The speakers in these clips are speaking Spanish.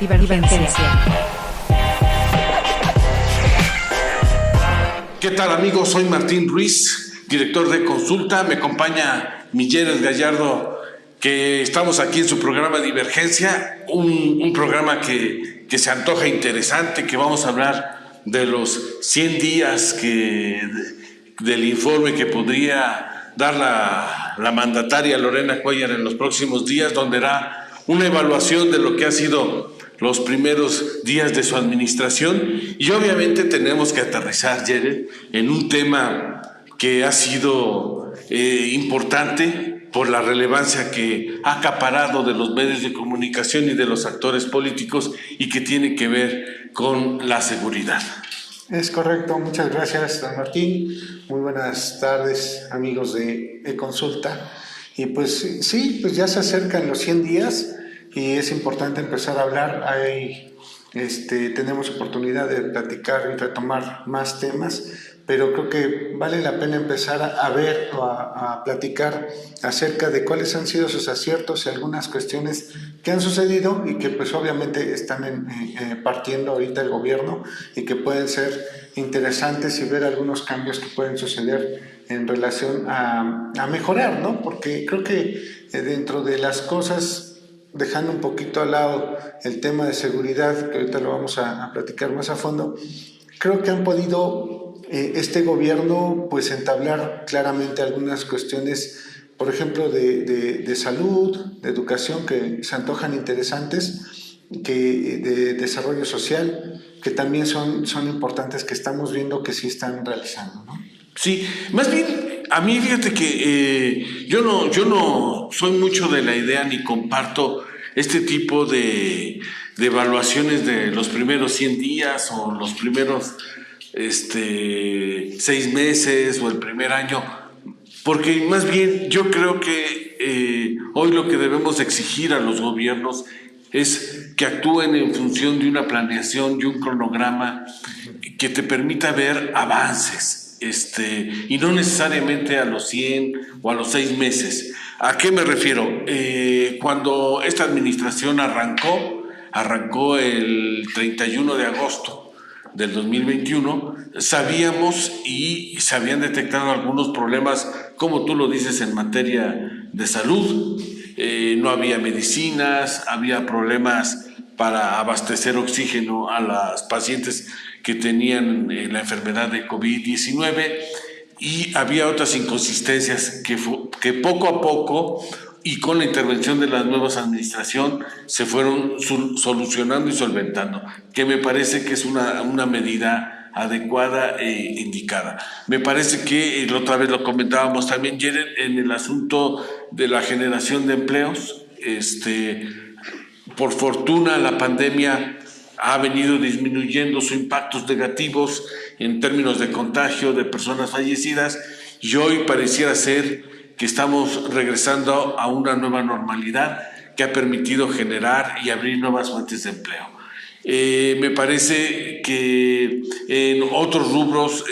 Divergencia. ¿Qué tal, amigos? Soy Martín Ruiz, director de Consulta. Me acompaña Miguel Gallardo, que estamos aquí en su programa Divergencia, un programa que se antoja interesante, que vamos a hablar de los 100 días del informe que podría dar la mandataria Lorena Cuéllar en los próximos días, donde hará una evaluación de lo que ha sido los primeros días de su administración. Y obviamente tenemos que aterrizar, Jared, en un tema que ha sido importante por la relevancia que ha acaparado de los medios de comunicación y de los actores políticos, y que tiene que ver con la seguridad. Es correcto, muchas gracias, don Martín. Muy buenas tardes, amigos de Consulta. Y pues sí, pues ya se acercan los 100 días y es importante empezar a hablar. Tenemos oportunidad de platicar y retomar más temas, pero creo que vale la pena empezar a ver o a platicar acerca de cuáles han sido sus aciertos y algunas cuestiones que han sucedido y que pues obviamente están partiendo ahorita el gobierno y que pueden ser interesantes, y ver algunos cambios que pueden suceder en relación a mejorar, ¿no? Porque creo que dentro de las cosas, dejando un poquito al lado el tema de seguridad, que ahorita lo vamos a platicar más a fondo, creo que han podido este gobierno pues entablar claramente algunas cuestiones, por ejemplo de salud, de educación, que se antojan interesantes, que de desarrollo social, que también son importantes, que estamos viendo que sí están realizando, ¿no? Sí, más bien, a mí fíjate que yo no soy mucho de la idea ni comparto este tipo de evaluaciones de los primeros 100 días o los primeros 6 meses o el primer año, porque más bien yo creo que hoy lo que debemos exigir a los gobiernos es que actúen en función de una planeación y un cronograma que te permita ver avances. Y no necesariamente a los 100 o a los 6 meses. ¿A qué me refiero? Cuando esta administración arrancó el 31 de agosto del 2021, sabíamos y se habían detectado algunos problemas, como tú lo dices, en materia de salud. No había medicinas, había problemas para abastecer oxígeno a las pacientes que tenían la enfermedad de COVID-19, y había otras inconsistencias que poco a poco y con la intervención de la nueva administración se fueron solucionando y solventando, que me parece que es una medida adecuada e indicada. Me parece que, la otra vez lo comentábamos también, Jared, en el asunto de la generación de empleos, por fortuna la pandemia ha venido disminuyendo sus impactos negativos en términos de contagio de personas fallecidas, y hoy pareciera ser que estamos regresando a una nueva normalidad que ha permitido generar y abrir nuevas fuentes de empleo. Me parece que en otros rubros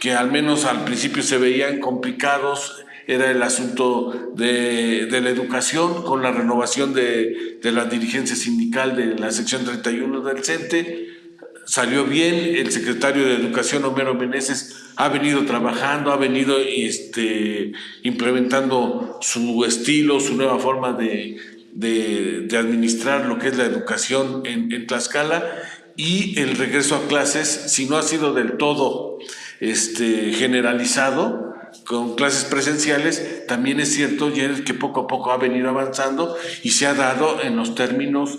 que al menos al principio se veían complicados, era el asunto de la educación, con la renovación de la dirigencia sindical de la sección 31 del CENTE. Salió bien. El secretario de Educación, Homero Meneses, ha venido trabajando, ha venido implementando su estilo, su nueva forma de administrar lo que es la educación en Tlaxcala, y el regreso a clases, si no ha sido del todo generalizado, con clases presenciales, también es cierto, Jared, que poco a poco ha venido avanzando y se ha dado en los términos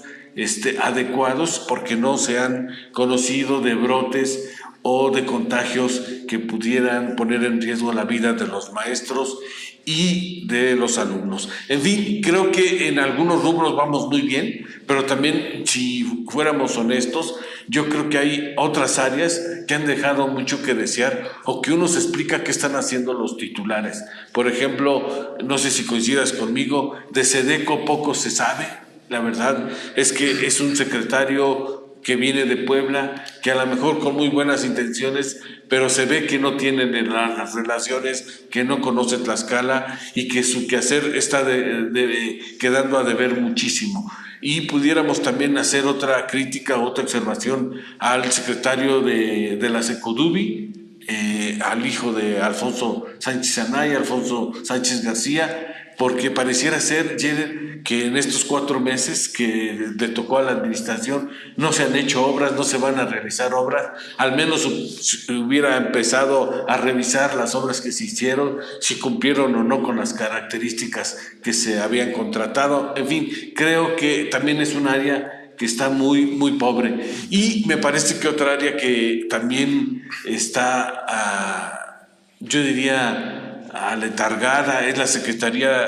adecuados, porque no se han conocido de brotes o de contagios que pudieran poner en riesgo la vida de los maestros y de los alumnos. En fin, creo que en algunos rubros vamos muy bien, pero también, si fuéramos honestos, yo creo que hay otras áreas que han dejado mucho que desear, o que uno se explica qué están haciendo los titulares. Por ejemplo, no sé si coincidas conmigo, de SEDECO poco se sabe. La verdad es que es un secretario que viene de Puebla, que a lo mejor con muy buenas intenciones, pero se ve que no tienen las relaciones, que no conoce Tlaxcala y que su quehacer está quedando a deber muchísimo. Y pudiéramos también hacer otra crítica, otra observación al secretario de la Secodubi, al hijo de Alfonso Sánchez Anaya, Alfonso Sánchez García, porque pareciera ser, Jared, que en estos 4 meses que le tocó a la administración no se han hecho obras, no se van a realizar obras. Al menos hubiera empezado a revisar las obras que se hicieron, si cumplieron o no con las características que se habían contratado. En fin, creo que también es un área que está muy, muy pobre. Y me parece que otra área que también está, yo diría, aletargada es la Secretaría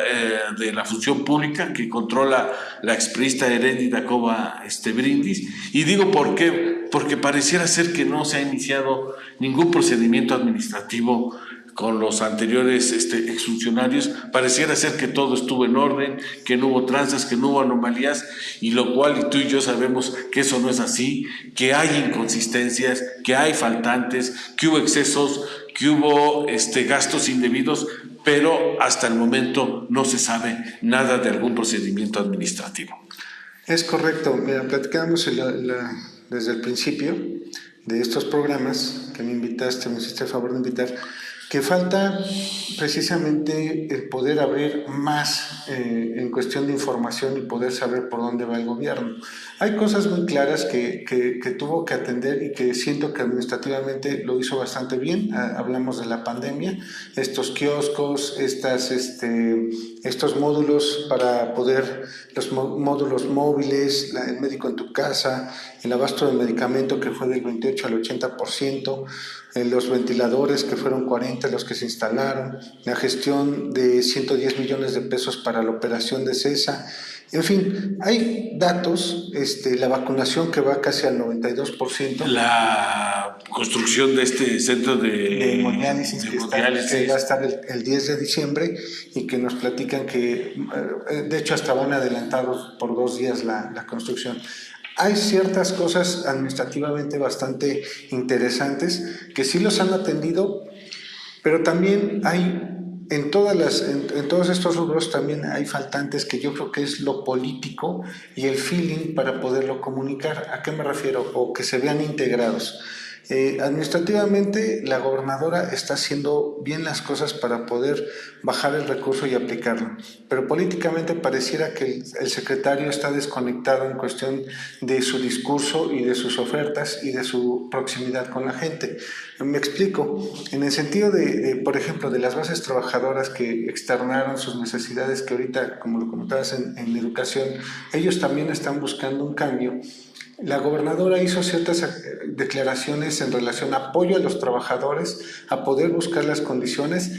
de la Función Pública, que controla la expriista Heréndira Cova Brindis. Y digo por qué, porque pareciera ser que no se ha iniciado ningún procedimiento administrativo con los anteriores exfuncionarios. Pareciera ser que todo estuvo en orden, que no hubo tranzas, que no hubo anomalías, y lo cual y tú y yo sabemos que eso no es así, que hay inconsistencias, que hay faltantes, que hubo excesos, que hubo gastos indebidos, pero hasta el momento no se sabe nada de algún procedimiento administrativo. Es correcto. Mira, platicábamos desde el principio de estos programas que me invitaste, me hiciste el favor de invitar, que falta precisamente el poder abrir más en cuestión de información y poder saber por dónde va el gobierno. Hay cosas muy claras que tuvo que atender y que siento que administrativamente lo hizo bastante bien. Hablamos de la pandemia, estos kioscos, estos módulos para poder, los módulos móviles, el médico en tu casa, el abasto de medicamento que fue del 28 al 80%, los ventiladores que fueron 40 los que se instalaron, la gestión de 110 millones de pesos para la operación de CESA. En fin, hay datos, la vacunación que va casi al 92%. La construcción de este centro de hemodiálisis que va a estar el 10 de diciembre y que nos platican que, de hecho, hasta van adelantados por 2 días la construcción. Hay ciertas cosas administrativamente bastante interesantes que sí los han atendido, pero también hay en todos estos rubros también hay faltantes que yo creo que es lo político y el feeling para poderlo comunicar. ¿A qué me refiero? O que se vean integrados. Administrativamente la gobernadora está haciendo bien las cosas para poder bajar el recurso y aplicarlo, pero políticamente pareciera que el secretario está desconectado en cuestión de su discurso y de sus ofertas y de su proximidad con la gente. Me explico, en el sentido por ejemplo, de las bases trabajadoras que externaron sus necesidades, que ahorita, como lo comentabas en educación, ellos también están buscando un cambio. La gobernadora hizo ciertas declaraciones en relación a apoyo a los trabajadores, a poder buscar las condiciones,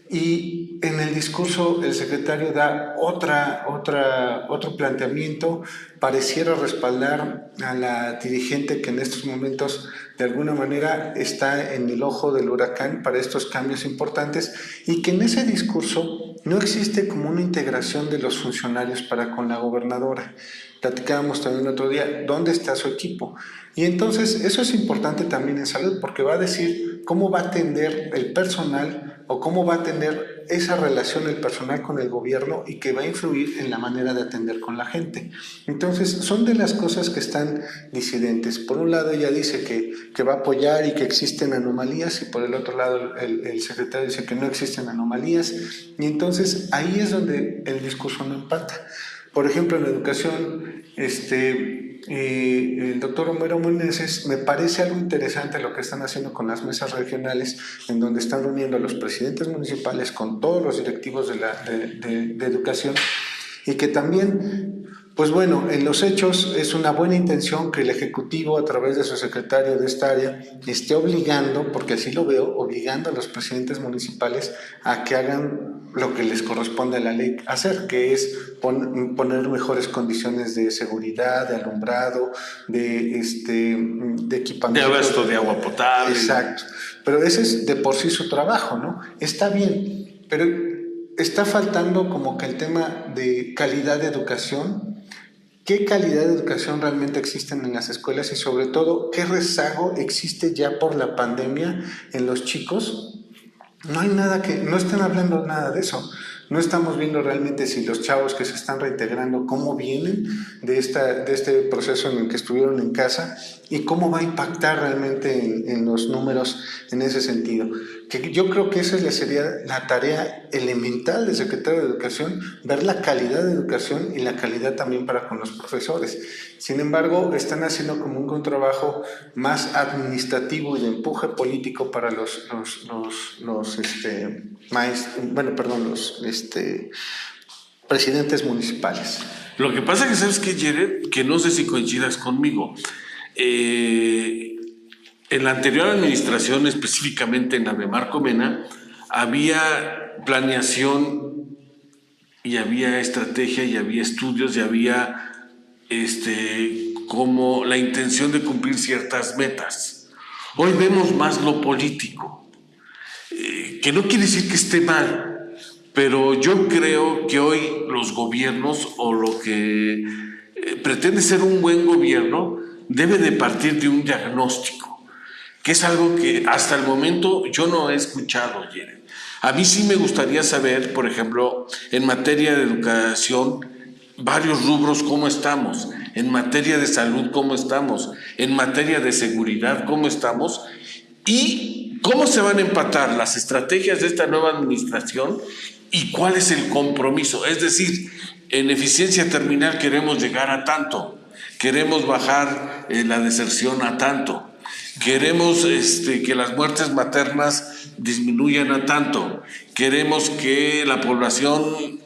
y en el discurso el secretario da otro planteamiento, pareciera respaldar a la dirigente que en estos momentos de alguna manera está en el ojo del huracán para estos cambios importantes, y que en ese discurso no existe como una integración de los funcionarios para con la gobernadora. Platicábamos también otro día, ¿dónde está su equipo? Y entonces eso es importante también en salud, porque va a decir cómo va a atender el personal o cómo va a tener esa relación el personal con el gobierno y que va a influir en la manera de atender con la gente. Entonces son de las cosas que están disidentes. Por un lado ella dice que va a apoyar y que existen anomalías, y por el otro lado el secretario dice que no existen anomalías, y entonces ahí es donde el discurso no empata. Por ejemplo, en educación, el doctor Homero Meneses, me parece algo interesante lo que están haciendo con las mesas regionales, en donde están reuniendo a los presidentes municipales con todos los directivos de educación, y que también, pues bueno, en los hechos es una buena intención que el Ejecutivo, a través de su secretario de esta área, esté obligando, porque así lo veo, obligando a los presidentes municipales a que hagan lo que les corresponde a la ley hacer, que es poner mejores condiciones de seguridad, de alumbrado, de equipamiento. De abasto de agua potable. Exacto. Pero ese es de por sí su trabajo, ¿no? Está bien, pero está faltando como que el tema de calidad de educación, qué calidad de educación realmente existen en las escuelas y sobre todo qué rezago existe ya por la pandemia en los chicos. No hay nada no están hablando nada de eso. No estamos viendo realmente si los chavos que se están reintegrando, cómo vienen de este proceso en el que estuvieron en casa y cómo va a impactar realmente en los números en ese sentido. Que yo creo que esa sería la tarea elemental del secretario de Educación, ver la calidad de educación y la calidad también para con los profesores. Sin embargo, están haciendo como un trabajo más administrativo y de empuje político para los presidentes municipales. Lo que pasa es que, ¿sabes qué, Jared? Que no sé si coincidas conmigo. En la anterior administración, específicamente en la de Marco Mena, había planeación y había estrategia y había estudios y había como la intención de cumplir ciertas metas. Hoy vemos más lo político, que no quiere decir que esté mal, pero yo creo que hoy los gobiernos o lo que pretende ser un buen gobierno debe de partir de un diagnóstico, que es algo que hasta el momento yo no he escuchado, Jared. A mí sí me gustaría saber, por ejemplo, en materia de educación, varios rubros, cómo estamos, en materia de salud, cómo estamos, en materia de seguridad, cómo estamos, y cómo se van a empatar las estrategias de esta nueva administración y cuál es el compromiso. Es decir, en eficiencia terminal queremos llegar a tanto, queremos bajar la deserción a tanto, queremos que las muertes maternas disminuyan a tanto, queremos que la población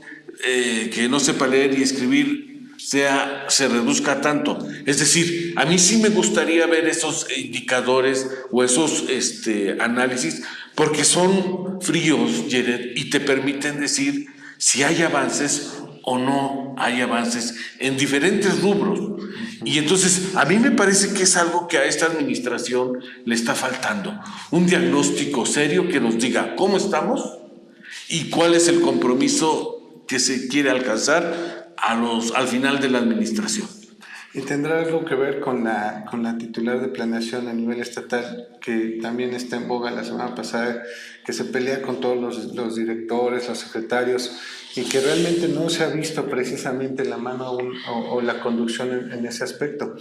que no sepa leer y escribir se reduzca tanto. Es decir, a mí sí me gustaría ver esos indicadores o esos análisis, porque son fríos, Jared, y te permiten decir si hay avances o no hay avances en diferentes rubros. Y entonces a mí me parece que es algo que a esta administración le está faltando, un diagnóstico serio que nos diga cómo estamos y cuál es el compromiso que se quiere alcanzar al final de la administración. Y tendrá algo que ver con la titular de planeación a nivel estatal, que también está en boga la semana pasada, que se pelea con todos los directores, los secretarios, y que realmente no se ha visto precisamente la mano o la conducción en ese aspecto.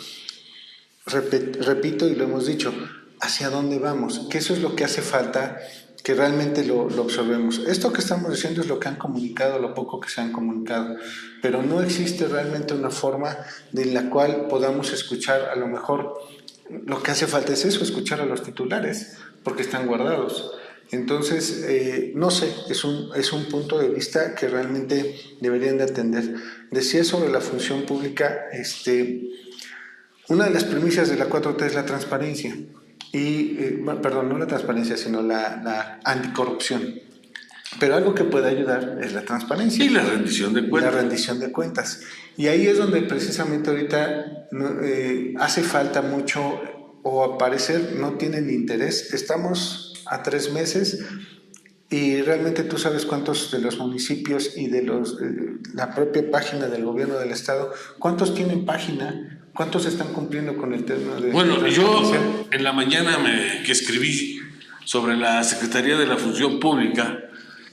Repito y lo hemos dicho, ¿hacia dónde vamos? Que eso es lo que hace falta, que realmente lo observemos. Esto que estamos diciendo es lo que han comunicado, lo poco que se han comunicado, pero no existe realmente una forma de la cual podamos escuchar. A lo mejor lo que hace falta es eso, escuchar a los titulares, porque están guardados. Entonces, no sé, es un punto de vista que realmente deberían de atender. Decía sobre la función pública, una de las premisas de la 4T es la transparencia. Perdón, no la transparencia, sino la anticorrupción. Pero algo que puede ayudar es la transparencia. Y la rendición de cuentas. La rendición de cuentas. Y ahí es donde precisamente ahorita hace falta mucho, o al parecer no tienen interés. Estamos a 3 meses y realmente tú sabes cuántos de los municipios y de la propia página del gobierno del estado, cuántos tienen página. ¿Cuántos están cumpliendo con el tema de... Bueno, yo en la mañana que escribí sobre la Secretaría de la Función Pública,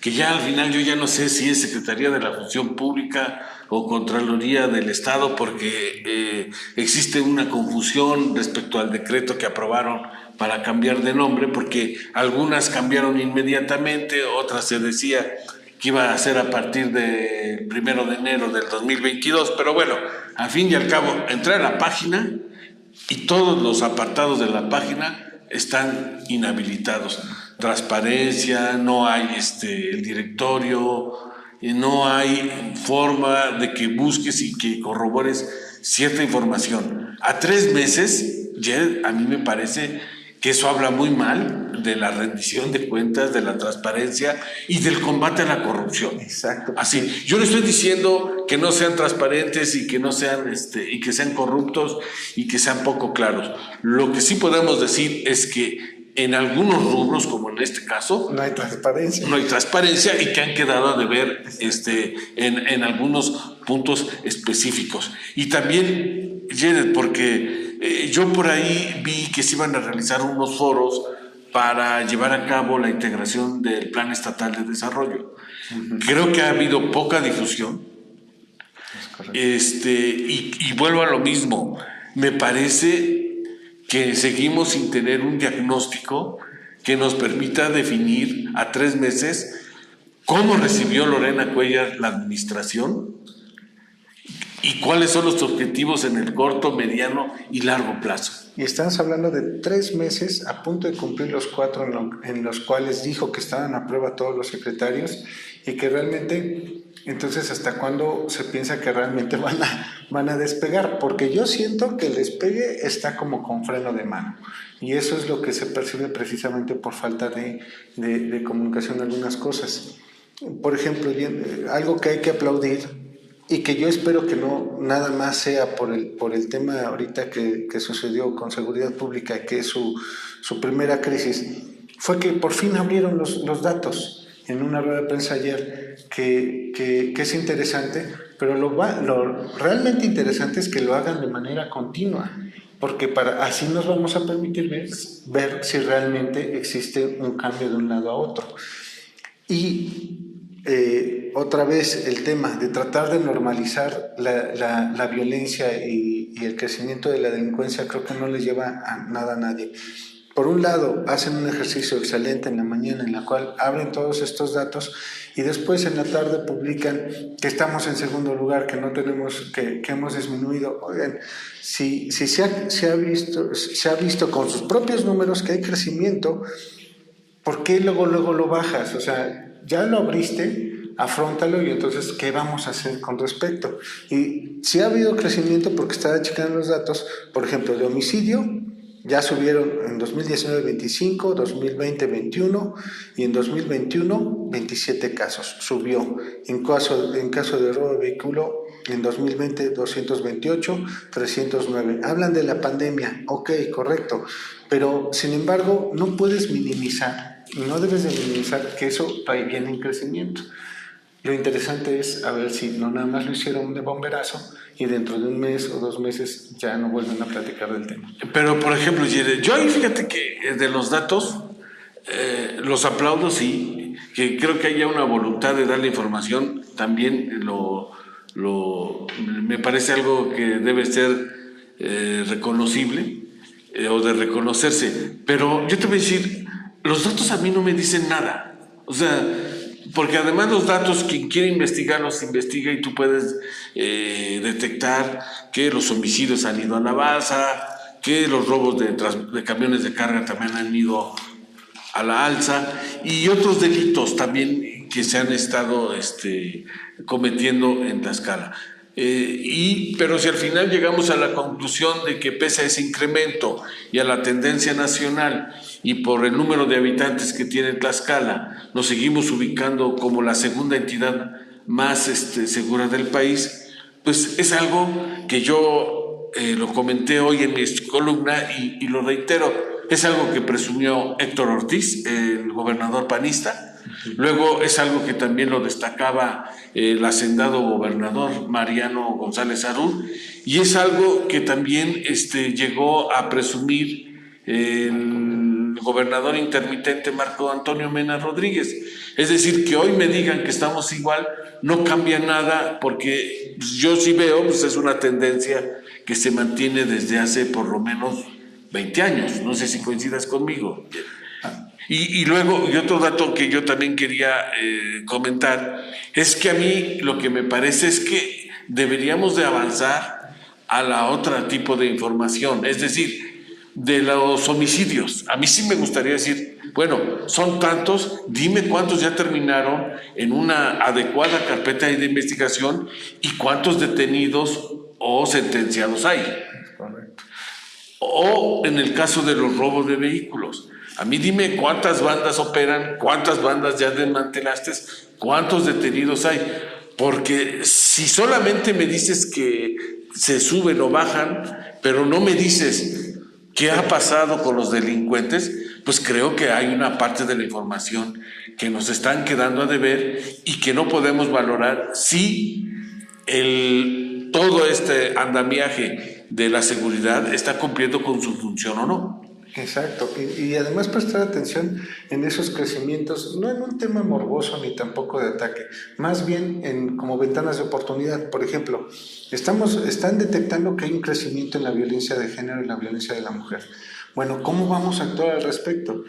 que ya al final yo ya no sé si es Secretaría de la Función Pública o Contraloría del Estado, porque existe una confusión respecto al decreto que aprobaron para cambiar de nombre, porque algunas cambiaron inmediatamente, otras se decía que iba a ser a partir del 1 de enero del 2022, pero bueno, al fin y al cabo, entré a la página y todos los apartados de la página están inhabilitados. Transparencia, no hay el directorio, no hay forma de que busques y que corrobores cierta información. A 3 meses, ya a mí me parece que eso habla muy mal de la rendición de cuentas, de la transparencia y del combate a la corrupción. Exacto. Así, yo no estoy diciendo que no sean transparentes y que no sean y que sean corruptos y que sean poco claros. Lo que sí podemos decir es que en algunos rubros, como en este caso, no hay transparencia. No hay transparencia y que han quedado a deber en algunos puntos específicos. Y también, Jared, porque yo por ahí vi que se iban a realizar unos foros para llevar a cabo la integración del Plan Estatal de Desarrollo. Creo que ha habido poca difusión. Y vuelvo a lo mismo. Me parece que seguimos sin tener un diagnóstico que nos permita definir a 3 meses cómo recibió Lorena Cuellar la administración y cuáles son los objetivos en el corto, mediano y largo plazo. Y estamos hablando de 3 meses, a punto de cumplir los 4 en los cuales dijo que estaban a prueba todos los secretarios y que realmente, entonces, ¿hasta cuándo se piensa que realmente van a despegar? Porque yo siento que el despegue está como con freno de mano y eso es lo que se percibe precisamente por falta de comunicación de algunas cosas. Por ejemplo, algo que hay que aplaudir y que yo espero que no nada más sea por el tema ahorita que sucedió con seguridad pública, que es su primera crisis, fue que por fin abrieron los datos en una rueda de prensa ayer, que es interesante, pero lo realmente interesante es que lo hagan de manera continua, porque así nos vamos a permitir ver si realmente existe un cambio de un lado a otro. Y otra vez el tema de tratar de normalizar la violencia y el crecimiento de la delincuencia creo que no le lleva a nada a nadie. Por un lado, hacen un ejercicio excelente en la mañana en la cual abren todos estos datos y después en la tarde publican que estamos en segundo lugar, que no tenemos, que hemos disminuido. Oigan, si se ha visto con sus propios números que hay crecimiento, ¿por qué luego lo bajas? O sea, ya lo abriste, afróntalo y entonces, ¿qué vamos a hacer con respecto? Y si ha habido crecimiento, porque estaba checando los datos, por ejemplo, de homicidio, ya subieron en 2019 25, 2020 21 y en 2021 27 casos, subió. En caso de robo de vehículo, en 2020 228, 309. Hablan de la pandemia, ok, correcto, pero sin embargo no puedes minimizar, y no debes de minimizar que eso viene en crecimiento. Lo interesante es a ver si no nada más lo hicieron de bomberazo y dentro de 1 mes o 2 meses ya no vuelven a platicar del tema. Pero, por ejemplo, yo ahí fíjate que de los datos los aplaudo, sí, que creo que haya una voluntad de dar la información, también me parece algo que debe ser reconocible o de reconocerse. Pero yo te voy a decir, los datos a mí no me dicen nada. O sea, porque además los datos, quien quiere investigar los investiga y tú puedes detectar que los homicidios han ido a la baja, que los robos de camiones de carga también han ido a la alza y otros delitos también que se han estado cometiendo en Tlaxcala. Pero si al final llegamos a la conclusión de que pese a ese incremento y a la tendencia nacional y por el número de habitantes que tiene Tlaxcala, nos seguimos ubicando como la segunda entidad más segura del país, pues es algo que yo lo comenté hoy en mi columna y lo reitero, es algo que presumió Héctor Ortiz, el gobernador panista. Luego es algo que también lo destacaba el hacendado gobernador Mariano González Harún, y es algo que también llegó a presumir el gobernador intermitente Marco Antonio Mena Rodríguez. Es decir, que hoy me digan que estamos igual no cambia nada, porque yo sí veo, pues es una tendencia que se mantiene desde hace por lo menos 20 años, no sé si coincidas conmigo. Y luego, y otro dato que yo también quería comentar, es que a mí lo que me parece es que deberíamos de avanzar a la otra tipo de información, es decir, de los homicidios. A mí sí me gustaría decir, bueno, son tantos, dime cuántos ya terminaron en una adecuada carpeta de investigación y cuántos detenidos o sentenciados hay. Correcto. O en el caso de los robos de vehículos, a mí dime cuántas bandas operan, cuántas bandas ya desmantelaste, cuántos detenidos hay, porque si solamente me dices que se suben o bajan, pero no me dices qué ha pasado con los delincuentes, pues creo que hay una parte de la información que nos están quedando a deber y que no podemos valorar si todo este andamiaje de la seguridad está cumpliendo con su función o no. Exacto, y además prestar atención en esos crecimientos, no en un tema morboso ni tampoco de ataque, más bien en como ventanas de oportunidad. Por ejemplo, están detectando que hay un crecimiento en la violencia de género y la violencia de la mujer. Bueno, ¿cómo vamos a actuar al respecto?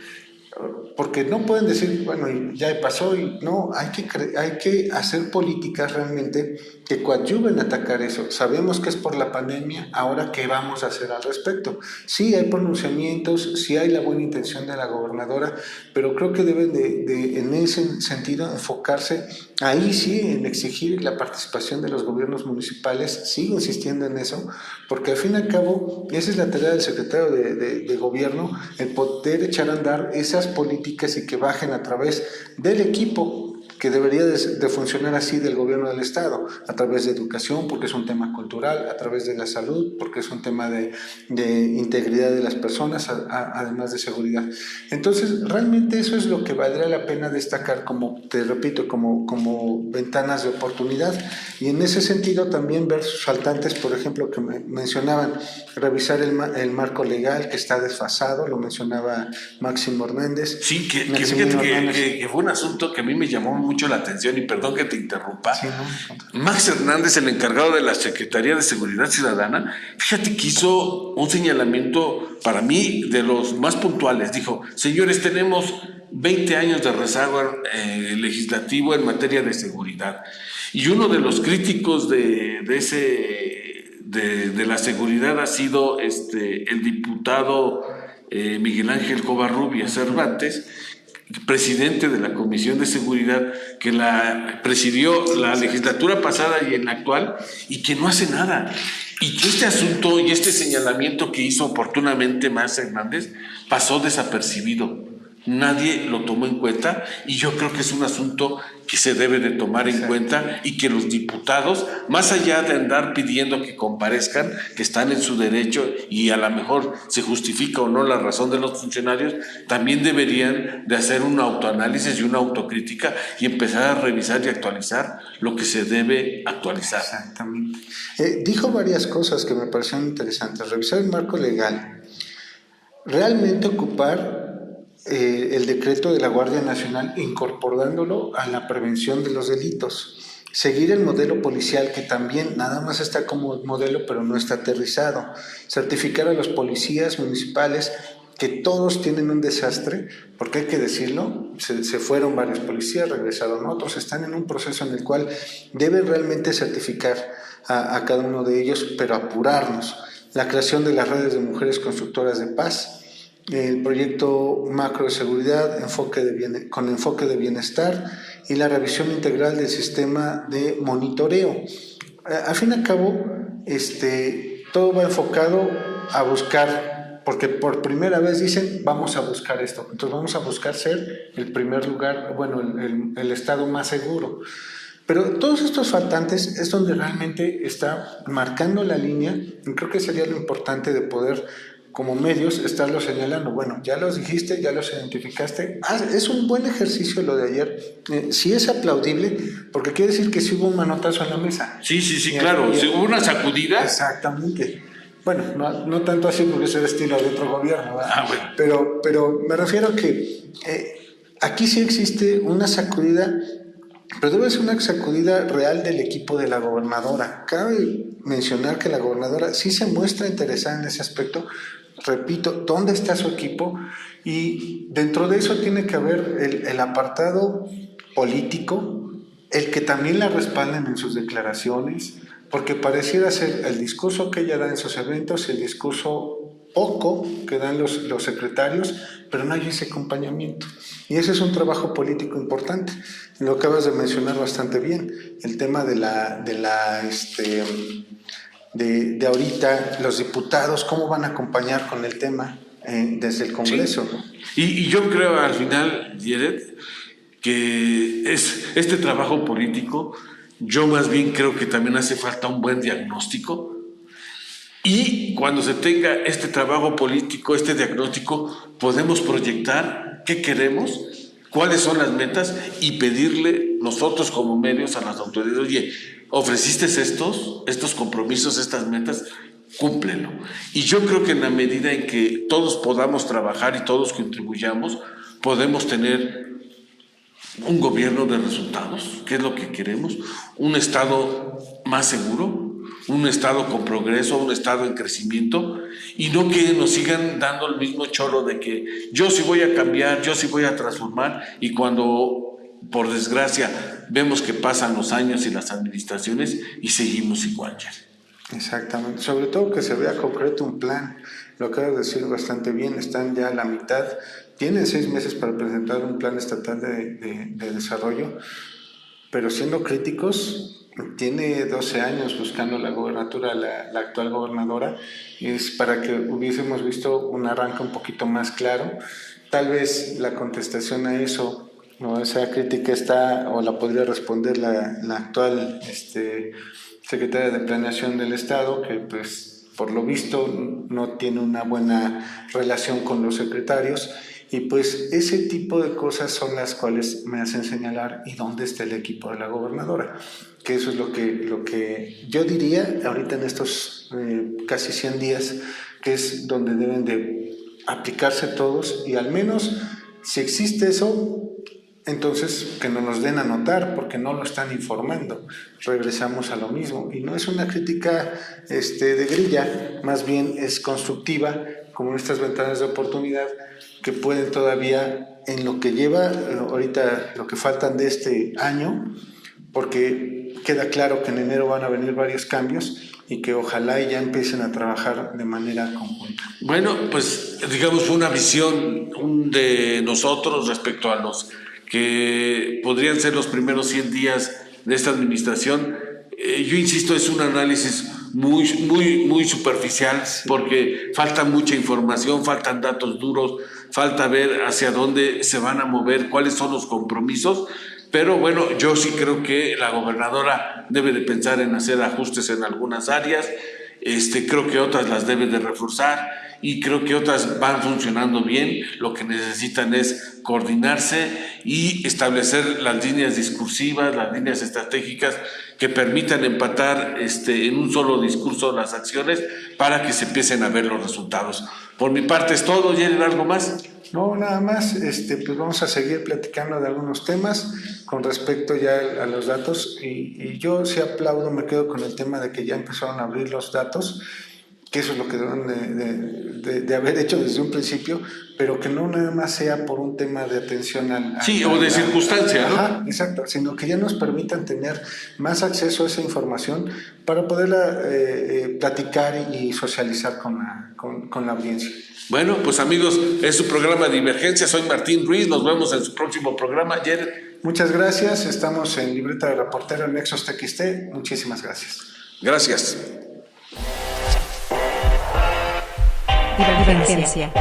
Porque no pueden decir, bueno, ya pasó, y no, hay que hacer políticas realmente que coadyuven a atacar eso. Sabemos que es por la pandemia, ahora ¿qué vamos a hacer al respecto? Sí hay pronunciamientos, sí hay la buena intención de la gobernadora, pero creo que deben en ese sentido enfocarse ahí sí en exigir la participación de los gobiernos municipales. Sigo insistiendo en eso, porque al fin y al cabo esa es la tarea del secretario de gobierno, el poder echar a andar esas políticas y que bajen a través del equipo que debería de funcionar así del gobierno del estado, a través de educación, porque es un tema cultural, a través de la salud, porque es un tema de integridad de las personas, además de seguridad. Entonces, realmente eso es lo que valdría la pena destacar, como te repito, como ventanas de oportunidad, y en ese sentido también ver sus faltantes, por ejemplo, que mencionaban, revisar el marco legal que está desfasado, lo mencionaba Máximo Hernández. Sí, que fíjate que fue un asunto que a mí me llamó mucho la atención, y perdón que te interrumpa. Sí, ¿no? Max Hernández, el encargado de la Secretaría de Seguridad Ciudadana, fíjate que hizo un señalamiento para mí de los más puntuales. Dijo: señores, tenemos 20 años de rezago legislativo en materia de seguridad, y uno de los críticos de la seguridad ha sido el diputado Miguel Ángel Covarrubias Cervantes, presidente de la Comisión de Seguridad, que presidió la legislatura pasada y en la actual, y que no hace nada. Y que este asunto y este señalamiento que hizo oportunamente Max Hernández pasó desapercibido. Nadie lo tomó en cuenta, y yo creo que es un asunto que se debe de tomar en cuenta, y que los diputados, más allá de andar pidiendo que comparezcan, que están en su derecho y a lo mejor se justifica o no la razón de los funcionarios, también deberían de hacer un autoanálisis y una autocrítica y empezar a revisar y actualizar lo que se debe actualizar. Exactamente. Dijo varias cosas que me parecieron interesantes. Revisar el marco legal, realmente ocupar el decreto de la Guardia Nacional, incorporándolo a la prevención de los delitos. Seguir el modelo policial, que también nada más está como modelo, pero no está aterrizado. Certificar a los policías municipales, que todos tienen un desastre, porque hay que decirlo, se fueron varios policías, regresaron otros, están en un proceso en el cual deben realmente certificar a cada uno de ellos, pero apurarnos. La creación de las redes de mujeres constructoras de paz, el proyecto macro de seguridad con enfoque de bienestar, y la revisión integral del sistema de monitoreo. Al fin y al cabo, todo va enfocado a buscar, porque por primera vez dicen vamos a buscar esto, entonces vamos a buscar ser el primer lugar, bueno, el estado más seguro. Pero todos estos faltantes es donde realmente está marcando la línea, y creo que sería lo importante de poder, como medios, estarlo señalando. Bueno, ya los dijiste, ya los identificaste. Es un buen ejercicio lo de ayer. Sí es aplaudible, porque quiere decir que sí hubo un manotazo en la mesa. Sí, claro. Sí, hubo una sacudida. Exactamente. Bueno, no tanto así, porque es el estilo de otro gobierno, ¿verdad? Bueno. Pero me refiero a que aquí sí existe una sacudida, pero debe ser una sacudida real del equipo de la gobernadora. Cabe mencionar que la gobernadora sí se muestra interesada en ese aspecto. Repito, ¿dónde está su equipo? Y dentro de eso tiene que haber el apartado político, el que también la respalden en sus declaraciones, porque pareciera ser el discurso que ella da en sus eventos, el discurso poco que dan los secretarios, pero no hay ese acompañamiento. Y ese es un trabajo político importante. Lo acabas de mencionar bastante bien, el tema de ahorita, los diputados, cómo van a acompañar con el tema desde el Congreso. Sí. ¿No? Y yo creo al final, Jared, que es este trabajo político, yo más bien creo que también hace falta un buen diagnóstico Y cuando se tenga este trabajo político, este diagnóstico, podemos proyectar qué queremos, cuáles son las metas y pedirle nosotros como medios a las autoridades, oye, ofreciste estos compromisos, estas metas, cúmplelo. Y yo creo que en la medida en que todos podamos trabajar y todos contribuyamos, podemos tener un gobierno de resultados, que es lo que queremos, un Estado más seguro, un Estado con progreso, un Estado en crecimiento, y no que nos sigan dando el mismo choro de que yo sí voy a cambiar, yo sí voy a transformar, y cuando, por desgracia, vemos que pasan los años y las administraciones y seguimos igual. Exactamente, sobre todo que se vea concreto un plan, lo acabas de decir bastante bien, están ya a la mitad, tienen 6 meses para presentar un plan estatal de desarrollo, pero siendo críticos, tiene 12 años buscando la gobernatura, la actual gobernadora, es para que hubiésemos visto un arranque un poquito más claro. Tal vez la contestación a eso, o esa crítica está, o la podría responder la actual secretaria de Planeación del Estado, que pues por lo visto no tiene una buena relación con los secretarios, y pues ese tipo de cosas son las cuales me hacen señalar y dónde está el equipo de la gobernadora, que eso es lo que yo diría ahorita en estos casi 100 días, que es donde deben de aplicarse todos, y al menos si existe eso, entonces que no nos den a notar porque no lo están informando. Regresamos a lo mismo, y no es una crítica de grilla, más bien es constructiva, como estas ventanas de oportunidad que pueden todavía, en lo que lleva ahorita, lo que faltan de este año, porque queda claro que en enero van a venir varios cambios, y que ojalá ya empiecen a trabajar de manera conjunta. Bueno, pues digamos fue una visión de nosotros respecto a los que podrían ser los primeros 100 días de esta administración. Yo insisto, es un análisis muy superficial, porque falta mucha información, faltan datos duros, falta ver hacia dónde se van a mover, cuáles son los compromisos. Pero bueno, yo sí creo que la gobernadora debe de pensar en hacer ajustes en algunas áreas, creo que otras las debe de reforzar, y creo que otras van funcionando bien. Lo que necesitan es coordinarse y establecer las líneas discursivas, las líneas estratégicas que permitan empatar en un solo discurso las acciones para que se empiecen a ver los resultados. Por mi parte es todo. ¿Tienen algo más? No, nada más, pues vamos a seguir platicando de algunos temas con respecto ya a los datos, y yo sí aplaudo, me quedo con el tema de que ya empezaron a abrir los datos, que eso es lo que deben de haber hecho desde un principio, pero que no nada más sea por un tema de atención o de circunstancia, ¿no? Ajá, exacto, sino que ya nos permitan tener más acceso a esa información para poderla platicar y socializar con la audiencia. Bueno, pues amigos, es su programa Divergencia. Soy Martín Ruiz. Nos vemos en su próximo programa. Ayer. Muchas gracias. Estamos en Libreta de Reportero en Nexos TXT. Muchísimas gracias. Gracias. Divergencia.